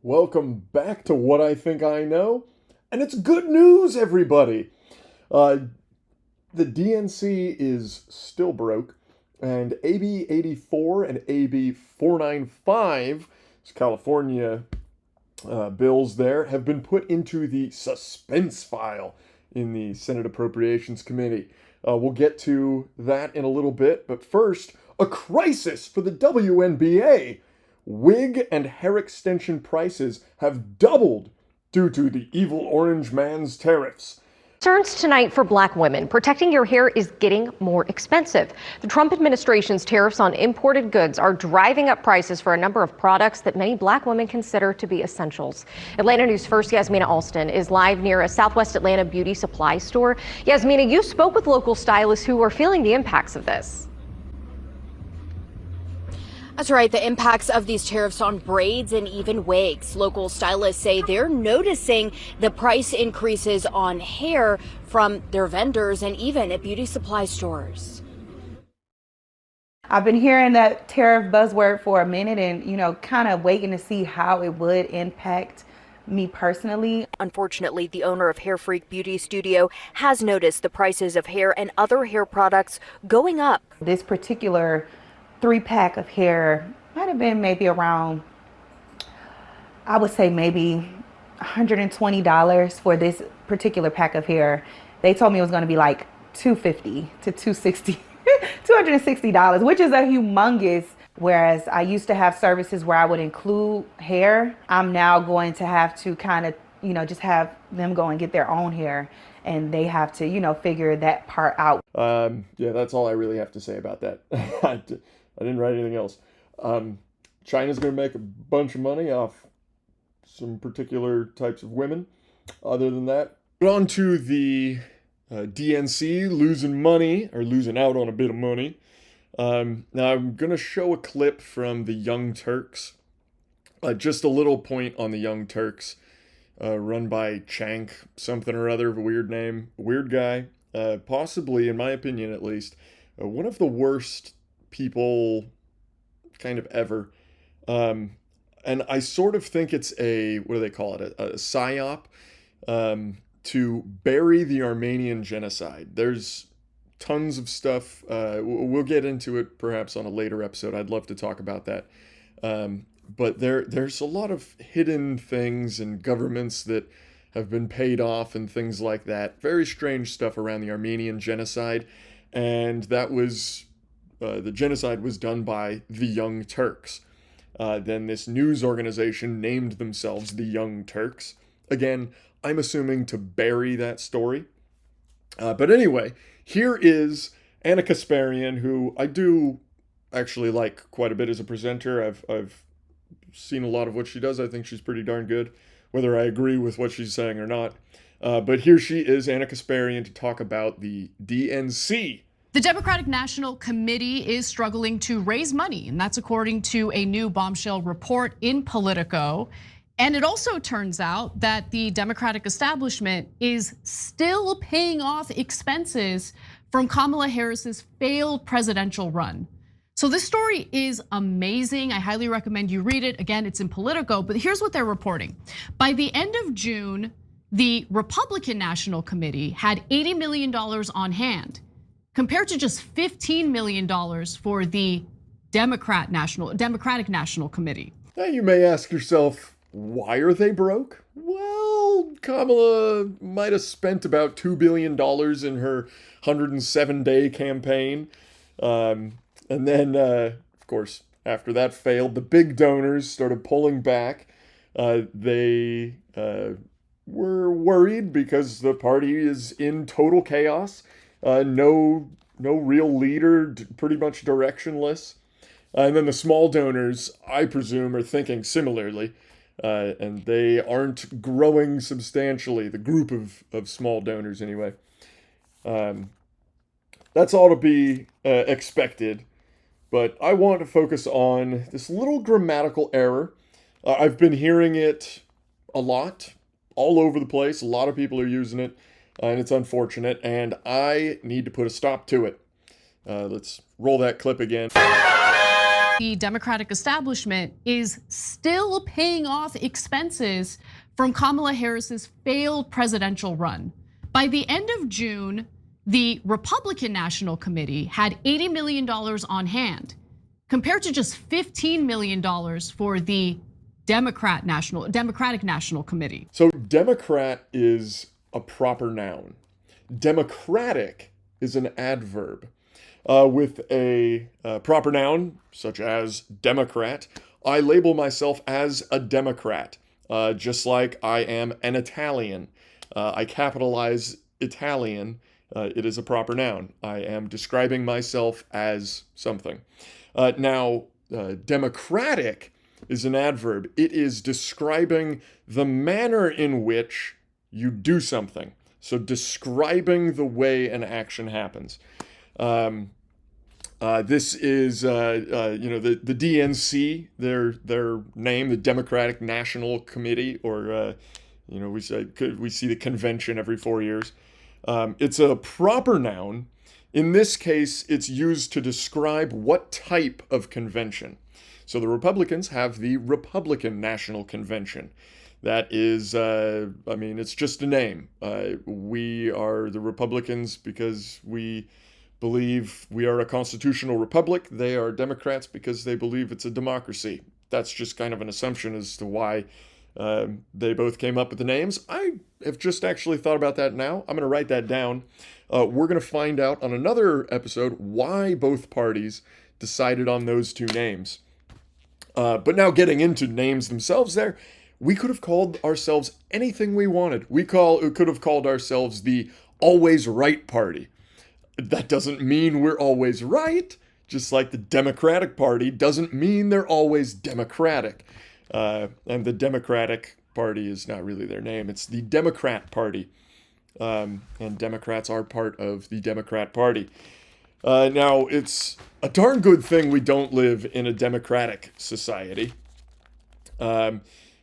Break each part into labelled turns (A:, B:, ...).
A: Welcome back to What I Think I Know. And it's good news, everybody. Uh, the DNC is still broke, and AB 84 and AB 495, California bills there, have been put into the suspense file in the Senate Appropriations Committee. We'll get to that in a little bit, but first, a crisis for the WNBA. Wig and hair extension prices have doubled due to the evil orange man's tariffs.
B: Concerns tonight for black women. Protecting your hair is getting more expensive. The Trump administration's tariffs on imported goods are driving up prices for a number of products that many black women consider to be essentials. Atlanta News First Yasmina Alston is live near a Southwest Atlanta beauty supply store. Yasmina, you spoke with local stylists who are feeling the impacts of this.
C: That's right. The impacts of these tariffs on braids and even wigs. Local stylists say they're noticing the price increases on hair from their vendors and even at beauty supply stores.
D: I've been hearing that tariff buzzword for a minute and, kind of waiting to see how it would impact me personally.
C: Unfortunately, the owner of Hair Freak Beauty Studio has noticed the prices of hair and other hair products going up.
D: This particular 3-pack of hair might have been maybe around, I would say maybe $120 for this particular pack of hair. They told me it was going to be like $250 to $260, $260, which is a humongous. Whereas I used to have services where I would include hair, I'm now going to have to kind of, just have them go and get their own hair. And they have to, figure that part out.
A: Yeah, that's all I really have to say about that. I didn't write anything else. China's going to make a bunch of money off some particular types of women. Other than that, on to the DNC losing money, or losing out on a bit of money. Now I'm going to show a clip from the Young Turks. Just a little point on the Young Turks. Run by Chank, something or other of a weird name, weird guy, possibly, in my opinion at least, one of the worst people kind of ever. And I sort of think it's what do they call it, a psyop to bury the Armenian genocide. There's tons of stuff, we'll get into it perhaps on a later episode. I'd love to talk about that. But there's a lot of hidden things and governments that have been paid off and things like that. Very strange stuff around the Armenian genocide. And that was, the genocide was done by the Young Turks. Then this news organization named themselves the Young Turks. Again, I'm assuming to bury that story. But anyway, here is Anna Kasparian, who I do actually like quite a bit as a presenter. I've seen a lot of what she does. I think she's pretty darn good, whether I agree with what she's saying or not. But here she is, Anna Kasparian, to talk about the DNC.
E: The Democratic National Committee is struggling to raise money, and that's according to a new bombshell report in Politico. And it also turns out that the Democratic establishment is still paying off expenses from Kamala Harris's failed presidential run. So this story is amazing. I highly recommend you read it. Again, it's in Politico, but here's what they're reporting. By the end of June, the Republican National Committee had $80 million on hand, compared to just $15 million for the Democratic National Committee.
A: Now you may ask yourself, why are they broke? Well, Kamala might have spent about $2 billion in her 107-day campaign. And then, of course, after that failed, the big donors started pulling back. They were worried because the party is in total chaos. No real leader, pretty much directionless. And then the small donors, I presume, are thinking similarly. And they aren't growing substantially, the group of small donors anyway. That's all to be expected. But I want to focus on this little grammatical error. I've been hearing it a lot, all over the place. A lot of people are using it, and it's unfortunate, and I need to put a stop to it. Let's roll that clip again.
E: The Democratic establishment is still paying off expenses from Kamala Harris's failed presidential run. By the end of June, the Republican National Committee had $80 million on hand, compared to just $15 million for the Democratic National Committee.
A: So Democrat is a proper noun. Democratic is an adverb. With a proper noun, such as Democrat, I label myself as a Democrat, just like I am an Italian. I capitalize Italian. It is a proper noun. I am describing myself as something. Now, democratic is an adverb. It is describing the manner in which you do something. So describing the way an action happens. This is, the DNC, their name, the Democratic National Committee, or, we see the convention every 4 years. It's a proper noun. In this case, it's used to describe what type of convention. So the Republicans have the Republican National Convention. That is, it's just a name. We are the Republicans because we believe we are a constitutional republic. They are Democrats because they believe it's a democracy. That's just kind of an assumption as to why they both came up with the names. I have just actually thought about that now. I'm going to write that down. We're going to find out on another episode why both parties decided on those two names. But now getting into names themselves there, we could have called ourselves anything we wanted. We could have called ourselves the Always Right Party. That doesn't mean we're always right, just like the Democratic Party doesn't mean they're always democratic. And the Democratic Party is not really their name. It's the Democrat Party. And Democrats are part of the Democrat Party. Now, it's a darn good thing we don't live in a democratic society.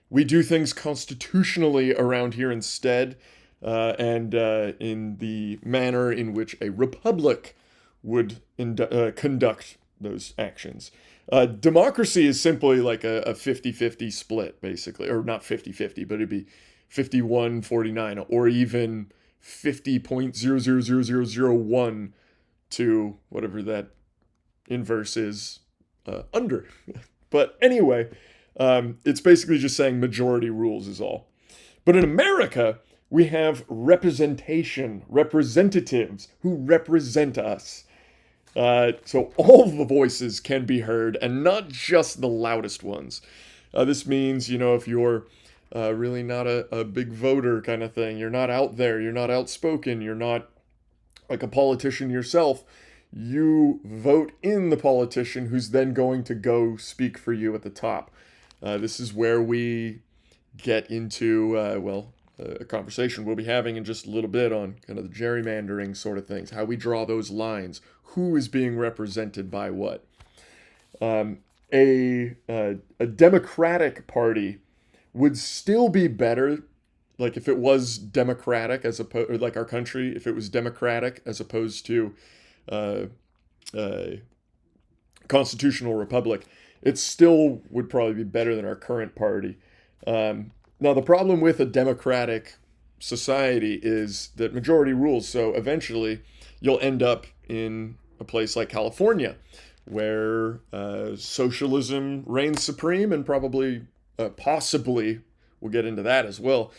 A: We do things constitutionally around here instead, and in the manner in which a republic would conduct those actions. Democracy is simply like a 50-50 split, basically. Or not 50-50, but it'd be 51-49, or even 50.00001 to whatever that inverse is under. But anyway, it's basically just saying majority rules is all. But in America, we have representation, representatives who represent us. So all the voices can be heard, and not just the loudest ones. This means, if you're really not a big voter kind of thing, you're not out there, you're not outspoken, you're not like a politician yourself, you vote in the politician who's then going to go speak for you at the top. This is where we get into, a conversation we'll be having in just a little bit on kind of the gerrymandering sort of things, how we draw those lines, who is being represented by what. A Democratic Party would still be better, like if it was democratic as opposed, like our country, if it was democratic as opposed to constitutional republic, it still would probably be better than our current party. Now, the problem with a democratic society is that majority rules. So eventually, you'll end up in a place like California, where socialism reigns supreme, and probably, possibly, we'll get into that as well,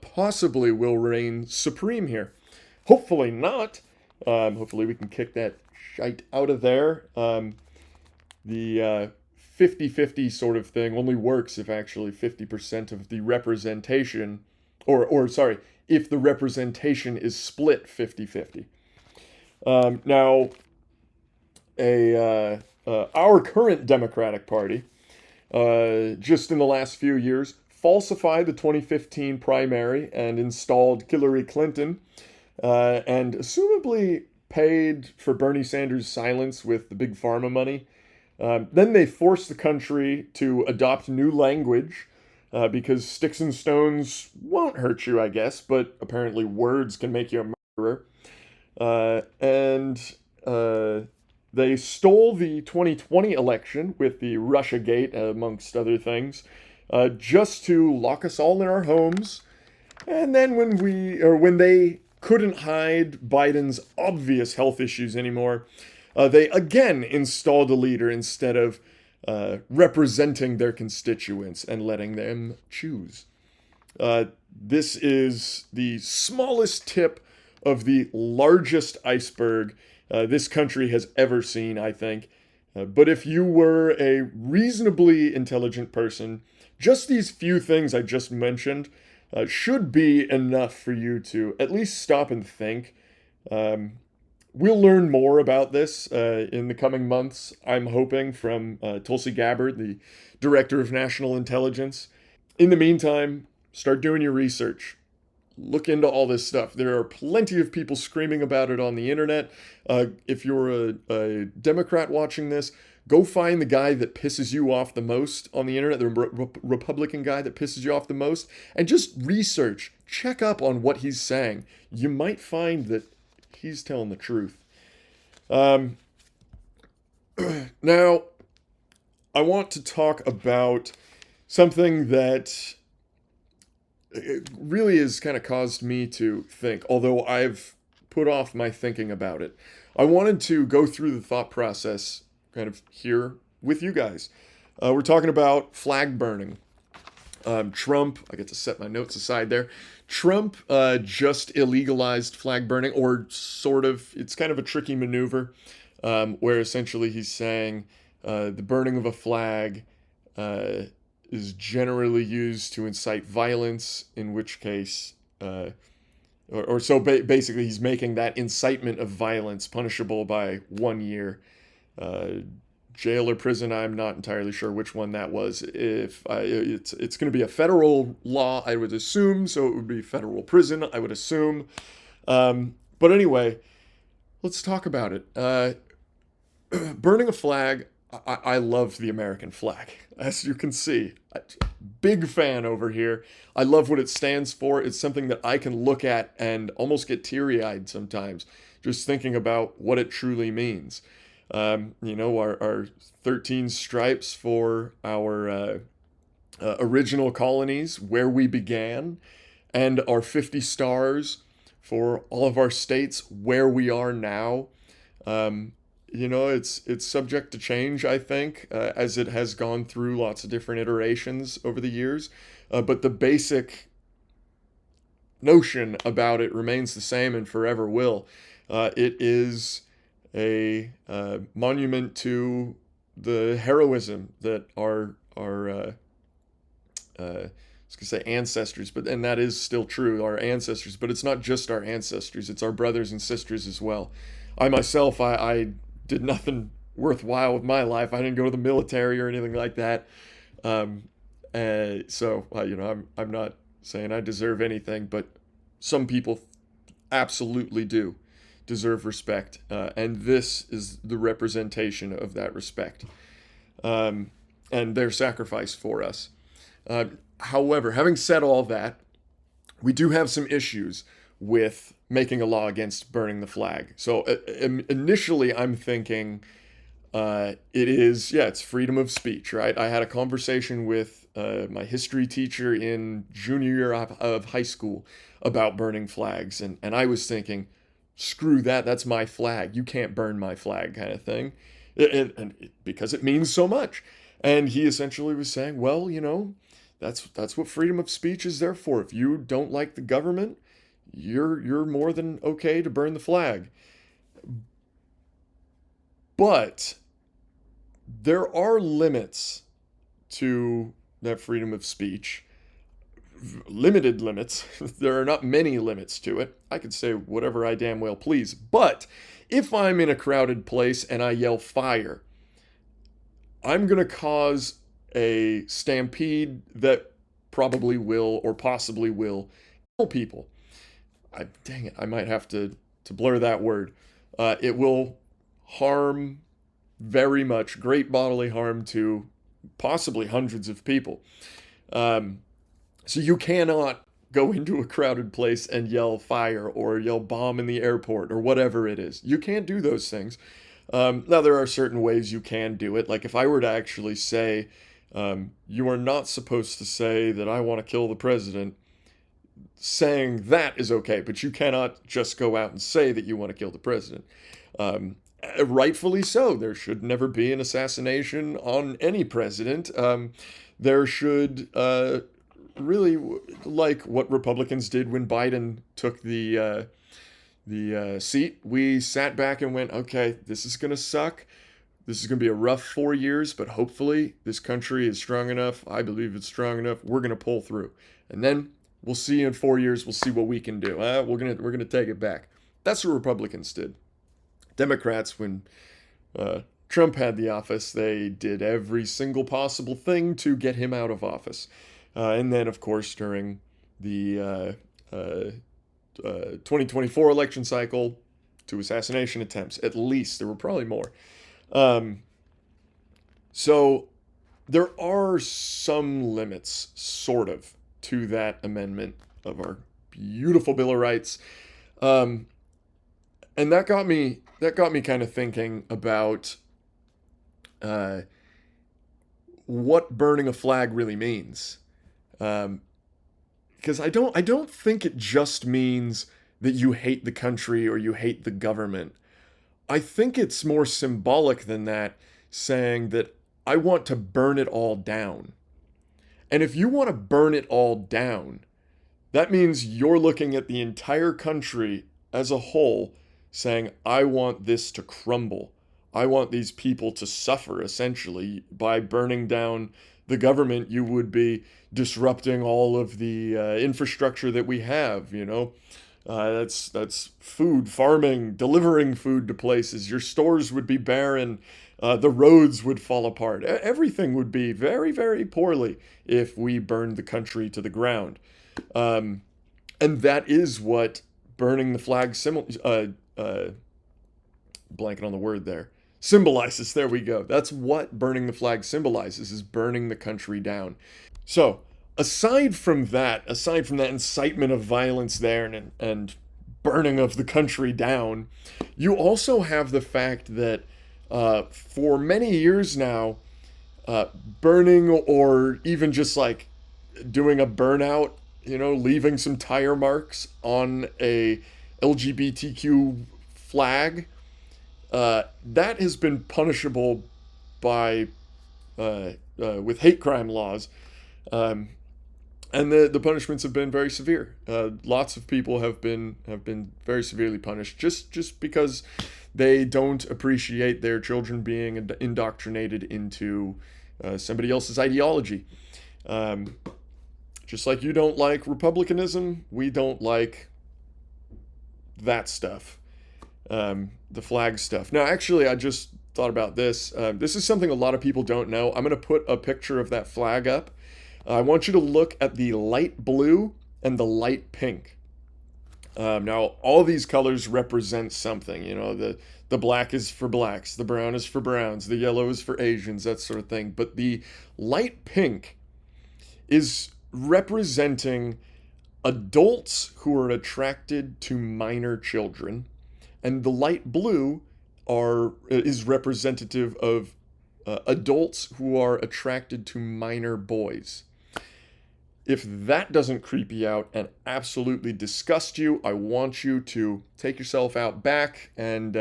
A: possibly will reign supreme here. Hopefully not. Hopefully we can kick that shite out of there. The 50-50 sort of thing only works if actually 50% of the representation, if the representation is split 50-50. Now, our current Democratic Party, just in the last few years, falsified the 2015 primary and installed Hillary Clinton, and assumably paid for Bernie Sanders' silence with the big pharma money. Then they forced the country to adopt new language, because sticks and stones won't hurt you, I guess, but apparently words can make you a murderer. They stole the 2020 election with the Russiagate, amongst other things, just to lock us all in our homes. And then when they couldn't hide Biden's obvious health issues anymore, they again installed a leader instead of representing their constituents and letting them choose. This is the smallest tip of the largest iceberg this country has ever seen, I think. But if you were a reasonably intelligent person, just these few things I just mentioned should be enough for you to at least stop and think. We'll learn more about this in the coming months, I'm hoping, from Tulsi Gabbard, the Director of National Intelligence. In the meantime, start doing your research. Look into all this stuff. There are plenty of people screaming about it on the internet. If you're a Democrat watching this, go find the guy that pisses you off the most on the internet, the Republican guy that pisses you off the most, and just research. Check up on what he's saying. You might find that he's telling the truth. Now, I want to talk about something that it really has kind of caused me to think, although I've put off my thinking about it. I wanted to go through the thought process kind of here with you guys. We're talking about flag burning. Trump, I get to set my notes aside there. Trump just illegalized flag burning, or sort of, it's kind of a tricky maneuver where essentially he's saying the burning of a flag is generally used to incite violence, in which case, basically he's making that incitement of violence punishable by 1 year jail or prison. I'm not entirely sure which one that was. If it's going to be a federal law, I would assume, so it would be federal prison, I would assume. But anyway, let's talk about it. Burning a flag. I love the American flag, as you can see. Big fan over here. I love what it stands for. It's something that I can look at and almost get teary-eyed sometimes, just thinking about what it truly means. Our 13 stripes for our original colonies, where we began, and our 50 stars for all of our states, where we are now. It's subject to change, I think, as it has gone through lots of different iterations over the years. But the basic notion about it remains the same and forever will. It is a monument to the heroism that our I was gonna say ancestors, and that is still true, our ancestors. But it's not just our ancestors; it's our brothers and sisters as well. I myself, I did nothing worthwhile with my life. I didn't go to the military or anything like that. I'm not saying I deserve anything, but some people absolutely do deserve respect, and this is the representation of that respect, and their sacrifice for us. However, having said all that, we do have some issues with making a law against burning the flag. So initially, I'm thinking it's freedom of speech, right? I had a conversation with my history teacher in junior year of high school about burning flags, and I was thinking, screw that, that's my flag. You can't burn my flag, kind of thing, because it means so much. And he essentially was saying, well, that's what freedom of speech is there for. If you don't like the government, you're more than okay to burn the flag. But there are limits to that freedom of speech. Limited limits. There are not many limits to it. I could say whatever I damn well please. But if I'm in a crowded place and I yell fire, I'm going to cause a stampede that probably will or possibly will kill people. Dang it, I might have to blur that word. It will harm very much, great bodily harm to possibly hundreds of people. So you cannot go into a crowded place and yell fire or yell bomb in the airport or whatever it is. You can't do those things. Now, there are certain ways you can do it. Like if I were to actually say, you are not supposed to say that I want to kill the president, saying that is okay, but you cannot just go out and say that you want to kill the president. Rightfully so. There should never be an assassination on any president. There should really, like what Republicans did when Biden took the seat. We sat back and went, okay, this is gonna suck. This is gonna be a rough 4 years, but hopefully this country is strong enough. I believe it's strong enough. We're gonna pull through, and then we'll see in 4 years. We'll see what we can do. We're gonna take it back. That's what Republicans did. Democrats, when Trump had the office, they did every single possible thing to get him out of office. And then, of course, during the 2024 election cycle, 2 assassination attempts, at least. There were probably more. So there are some limits, sort of, to that amendment of our beautiful Bill of Rights. And that got me kind of thinking about what burning a flag really means. Because I don't think it just means that you hate the country or you hate the government. I think it's more symbolic than that, saying that I want to burn it all down. And if you want to burn it all down, that means you're looking at the entire country as a whole, saying, I want this to crumble. I want these people to suffer, essentially. By burning down the government, you would be disrupting all of the infrastructure that we have, you know. That's food, farming, delivering food to places. Your stores would be barren. The roads would fall apart. Everything would be very, very poorly if we burned the country to the ground. And that is what burning the flag blanking on the word there. Symbolizes. There we go. That's what burning the flag symbolizes, is burning the country down. So, aside from that incitement of violence there and burning of the country down, you also have the fact that for many years now, burning or even just like doing a burnout, you know, leaving some tire marks on a LGBTQ flag, that has been punishable by with hate crime laws, and the punishments have been very severe. Lots of people have been very severely punished just because they don't appreciate their children being indoctrinated into somebody else's ideology. Just like you don't like republicanism, we don't like that stuff. The flag stuff. Now, actually, I just thought about this. This is something a lot of people don't know. I'm going to put a picture of that flag up. I want you to look at the light blue and the light pink. Now, all these colors represent something. You know, the black is for blacks, the brown is for browns, the yellow is for Asians, that sort of thing. But the light pink is representing adults who are attracted to minor children. And the light blue is representative of adults who are attracted to minor boys. If that doesn't creep you out and absolutely disgust you, I want you to take yourself out back and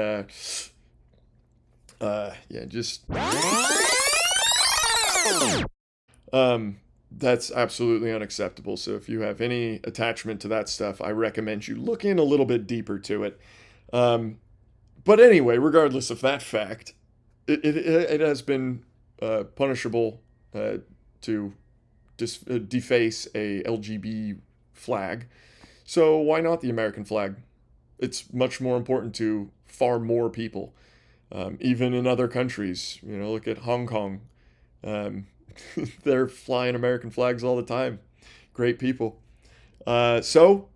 A: just that's absolutely unacceptable. So if you have any attachment to that stuff, I recommend you look in a little bit deeper to it. But anyway, regardless of that fact, it has been punishable to deface a LGB flag. So why not the American flag? It's much more important to far more people, even in other countries. You know, look at Hong Kong. They're flying American flags all the time. Great people. So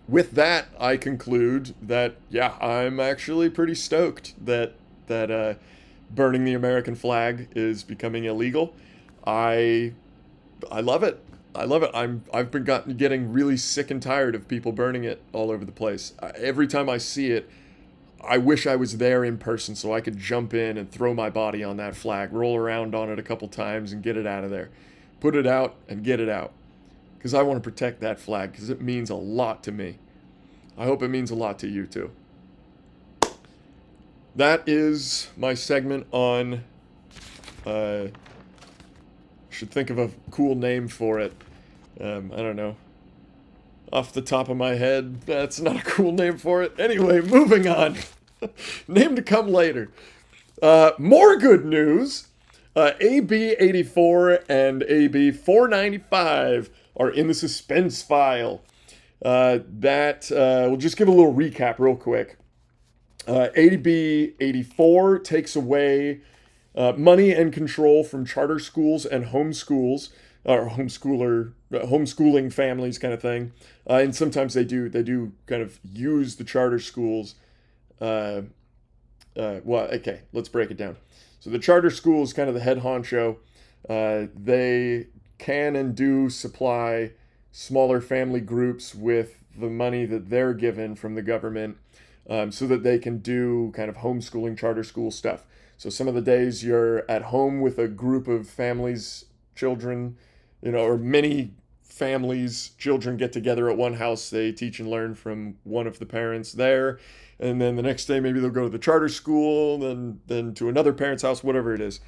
A: with that, I conclude that, yeah, I'm actually pretty stoked that burning the American flag is becoming illegal. I love it. I love it. I've been getting really sick and tired of people burning it all over the place. Every time I see it, I wish I was there in person so I could jump in and throw my body on that flag, roll around on it a couple times and get it out of there. Put it out and get it out. Because I want to protect that flag because it means a lot to me. I hope it means a lot to you too. That is my segment on, should think of a cool name for it. I don't know. Off the top of my head, that's not a cool name for it. Anyway, moving on. Name to come later. More good news. AB 84 and AB 495 are in the suspense file. We'll just give a little recap real quick. AB 84 takes away money and control from charter schools and homeschools, or homeschooling families kind of thing. And sometimes they do kind of use the charter schools. Well, okay, let's break it down. So the charter school is kind of the head honcho. They can and do supply smaller family groups with the money that they're given from the government, so that they can do kind of homeschooling charter school stuff. So some of the days you're at home with a group of families, children, or many families, children get together at one house. They teach and learn from one of the parents there. And then the next day, maybe they'll go to the charter school, then to another parent's house, whatever it is.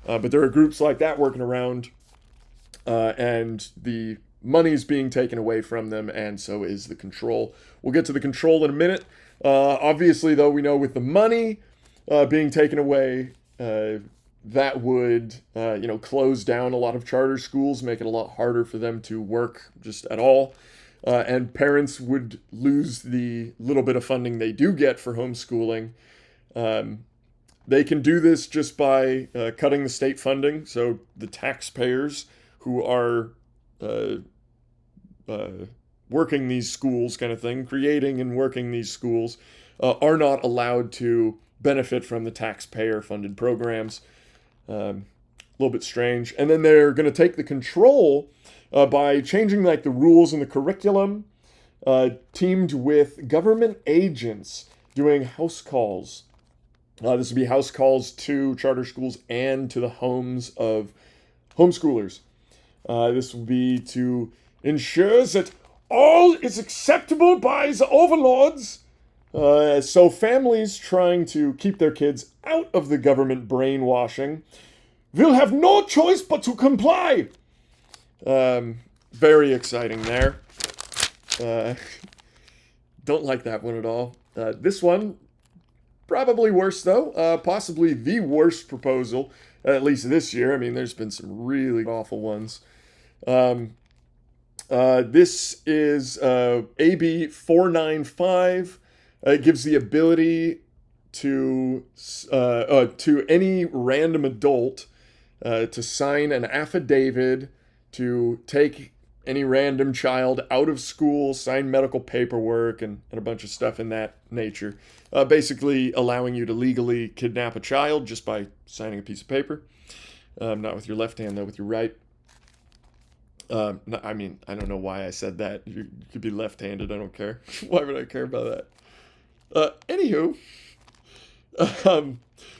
A: But there are groups like that working around, and the money's being taken away from them, and so is the control. We'll get to the control in a minute. Obviously, though, we know with the money being taken away, that would, close down a lot of charter schools, make it a lot harder for them to work just at all. And parents would lose the little bit of funding they do get for homeschooling. They can do this just by cutting the state funding. So the taxpayers who are working these schools kind of thing, creating and working these schools, are not allowed to benefit from the taxpayer-funded programs. A little bit strange. And then they're going to take the control by changing like the rules and the curriculum, teamed with government agents doing house calls. This would be house calls to charter schools and to the homes of homeschoolers. This will be to ensure that all is acceptable by the overlords. So families trying to keep their kids out of the government brainwashing will have no choice but to comply. Very exciting there. Don't like that one at all. This one, probably worse though. Possibly the worst proposal, at least this year. I mean, there's been some really awful ones. This is AB 495. It gives the ability to any random adult to sign an affidavit to take any random child out of school, sign medical paperwork, and a bunch of stuff in that nature. Basically allowing you to legally kidnap a child just by signing a piece of paper. Not with your left hand, though, with your right. I don't know why I said that. You could be left-handed, I don't care. Why would I care about that? Anywho,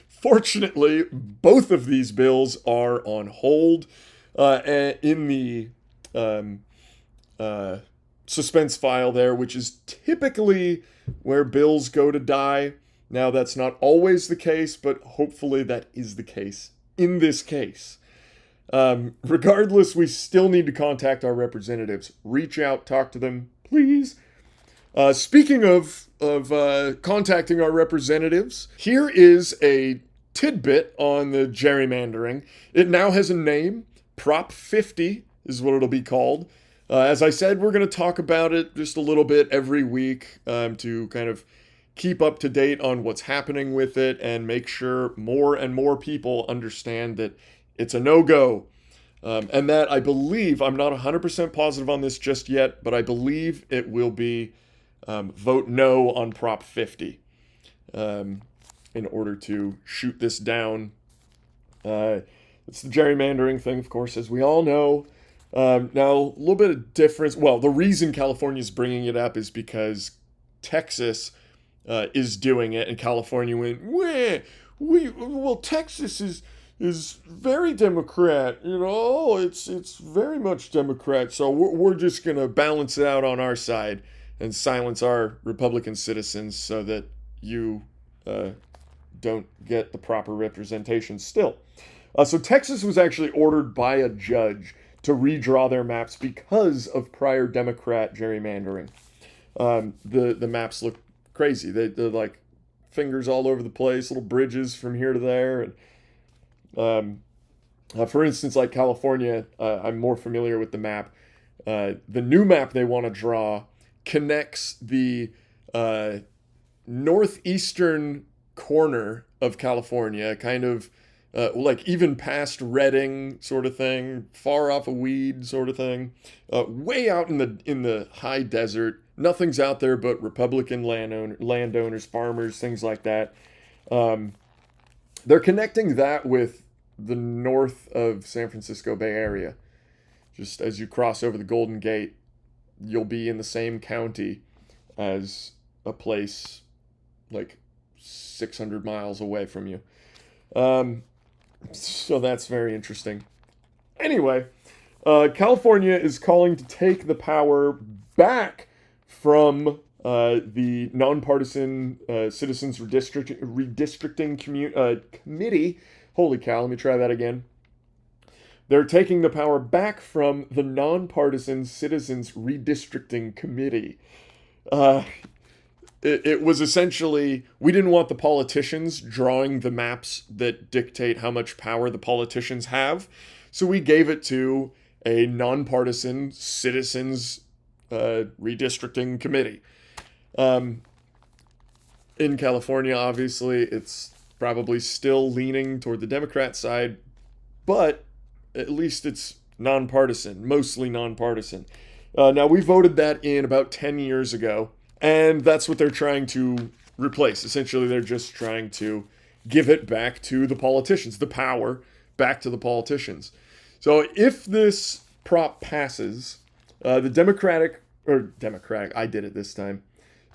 A: fortunately, both of these bills are on hold in the suspense file there, which is typically where bills go to die. Now, that's not always the case, but hopefully that is the case in this case. Regardless, we still need to contact our representatives. Reach out, talk to them, please. Speaking of contacting our representatives, here is a tidbit on the gerrymandering. It now has a name. Prop 50 is what it'll be called. As I said, we're going to talk about it just a little bit every week to kind of keep up to date on what's happening with it and make sure more and more people understand that it's a no-go. And that I believe, I'm not 100% positive on this just yet, but I believe it will be vote no on Prop 50 in order to shoot this down. It's the gerrymandering thing, of course, as we all know. Now, a little bit of difference. Well, the reason California is bringing it up is because Texas is doing it, and California went, well, Texas is very Democrat, it's very much Democrat, so we're just gonna balance it out on our side and silence our Republican citizens so that you don't get the proper representation still. So Texas was actually ordered by a judge to redraw their maps because of prior Democrat gerrymandering. The maps look crazy. They're like fingers all over the place, little bridges from here to there. And for instance, like California, I'm more familiar with the map. The new map they want to draw connects the northeastern corner of California, kind of like even past Redding sort of thing, far off of Weed sort of thing, way out in the high desert. Nothing's out there but Republican landowners, farmers, things like that. They're connecting that with the north of San Francisco Bay Area. Just as you cross over the Golden Gate, you'll be in the same county as a place like 600 miles away from you. So that's very interesting. Anyway, California is calling to take the power back from the nonpartisan Citizens Redistricting Committee. Holy cow, let me try that again. They're taking the power back from the Nonpartisan Citizens Redistricting Committee. It was essentially, we didn't want the politicians drawing the maps that dictate how much power the politicians have, so we gave it to a nonpartisan Citizens Redistricting Committee. In California, obviously, it's probably still leaning toward the Democrat side, but at least it's nonpartisan, mostly nonpartisan. Now, we voted that in about 10 years ago, and that's what they're trying to replace. Essentially, they're just trying to give it back to the politicians, the power back to the politicians. So if this prop passes, the Democratic, I did it this time,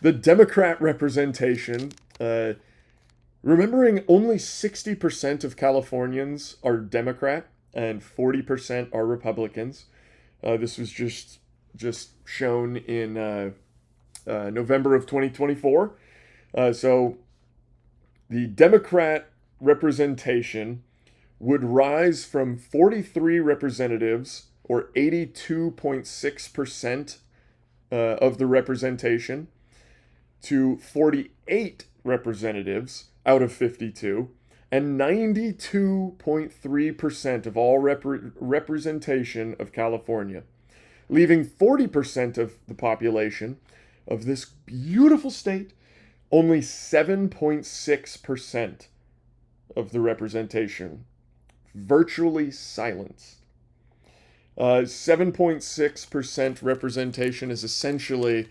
A: the Democrat representation, remembering only 60% of Californians are Democrat and 40% are Republicans. This was just shown in November of 2024. So the Democrat representation would rise from 43 representatives, or 82.6% of the representation, to 48 representatives out of 52, and 92.3% of all representation of California, leaving 40% of the population of this beautiful state only 7.6% of the representation, virtually silenced. 7.6% representation is essentially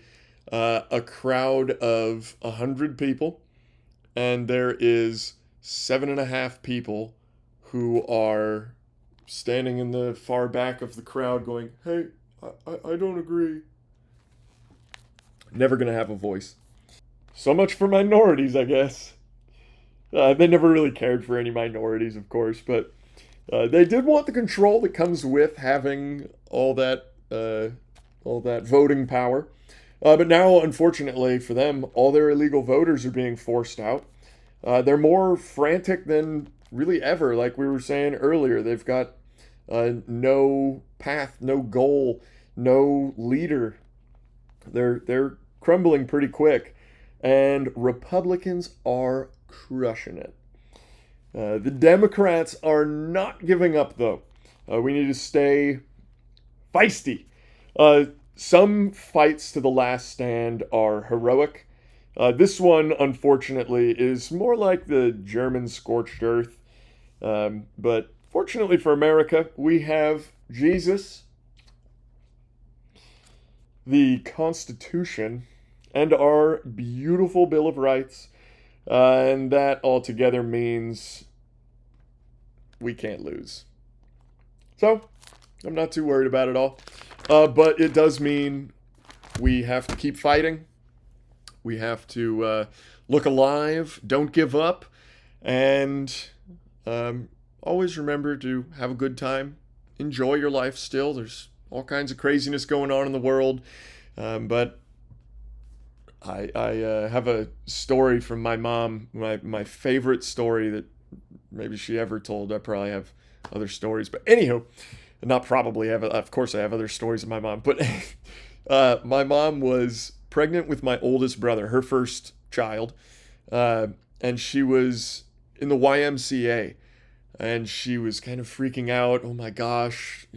A: a crowd of 100 people, and there is 7.5 people who are standing in the far back of the crowd going, hey, I don't agree. Never gonna have a voice. So much for minorities, I guess. They never really cared for any minorities, of course, but they did want the control that comes with having all that voting power. But now, unfortunately for them, all their illegal voters are being forced out. They're more frantic than really ever. Like we were saying earlier, they've got no path, no goal, no leader. They're crumbling pretty quick, and Republicans are crushing it. The Democrats are not giving up, though. We need to stay feisty. Some fights to the last stand are heroic. This one, unfortunately, is more like the German scorched earth. But fortunately for America, we have Jesus, the Constitution, and our beautiful Bill of Rights. And that altogether means we can't lose. So, I'm not too worried about it all. But it does mean we have to keep fighting. We have to look alive, don't give up, and always remember to have a good time. Enjoy your life still. There's all kinds of craziness going on in the world, but I have a story from my mom, my favorite story that maybe she ever told. I probably have other stories, but anywho, not probably have. Of course, I have other stories of my mom, but my mom was pregnant with my oldest brother, her first child, and she was in the YMCA. And she was kind of freaking out. Oh my gosh,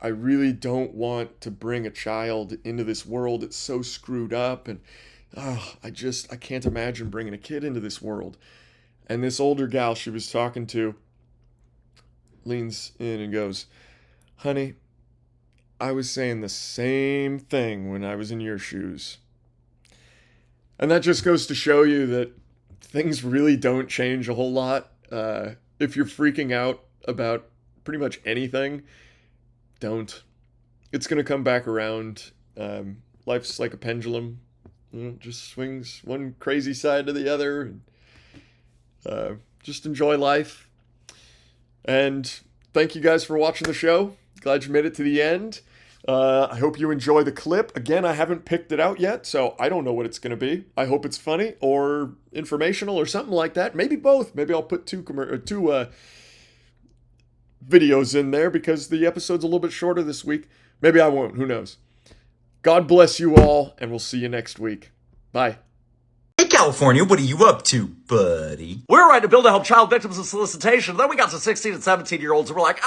A: I really don't want to bring a child into this world. It's so screwed up. And I can't imagine bringing a kid into this world. And this older gal she was talking to leans in and goes, honey, I was saying the same thing when I was in your shoes. And that just goes to show you that things really don't change a whole lot. If you're freaking out about pretty much anything, don't. It's going to come back around. Life's like a pendulum. Just swings one crazy side to the other. And, just enjoy life. And thank you guys for watching the show. Glad you made it to the end. I hope you enjoy the clip. Again, I haven't picked it out yet, so I don't know what it's going to be. I hope it's funny or informational or something like that. Maybe both. Maybe I'll put two videos in there because the episode's a little bit shorter this week. Maybe I won't. Who knows? God bless you all, and we'll see you next week. Bye.
F: Hey, California, what are you up to, buddy?
G: We're right to build to help child victims of solicitation. Then we got to 16 and 17-year-olds and we're like,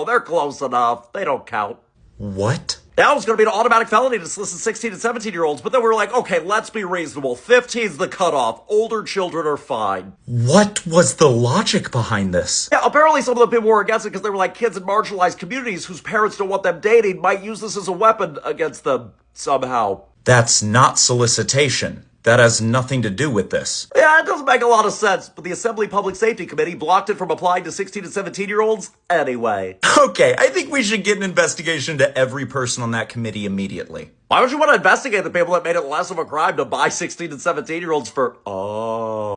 G: they're close enough. They don't count.
F: What?
G: Now it's going to be an automatic felony to solicit 16 and 17-year-olds, but then we were like, okay, let's be reasonable. 15's the cutoff. Older children are fine.
F: What was the logic behind this?
G: Yeah, apparently some of the people were against it because they were like kids in marginalized communities whose parents don't want them dating might use this as a weapon against them somehow.
F: That's not solicitation. That has nothing to do with this.
G: Yeah, it doesn't make a lot of sense, but the Assembly Public Safety Committee blocked it from applying to 16 and 17-year-olds anyway.
F: Okay, I think we should get an investigation to every person on that committee immediately.
G: Why would you want to investigate the people that made it less of a crime to buy 16 and 17-year-olds for,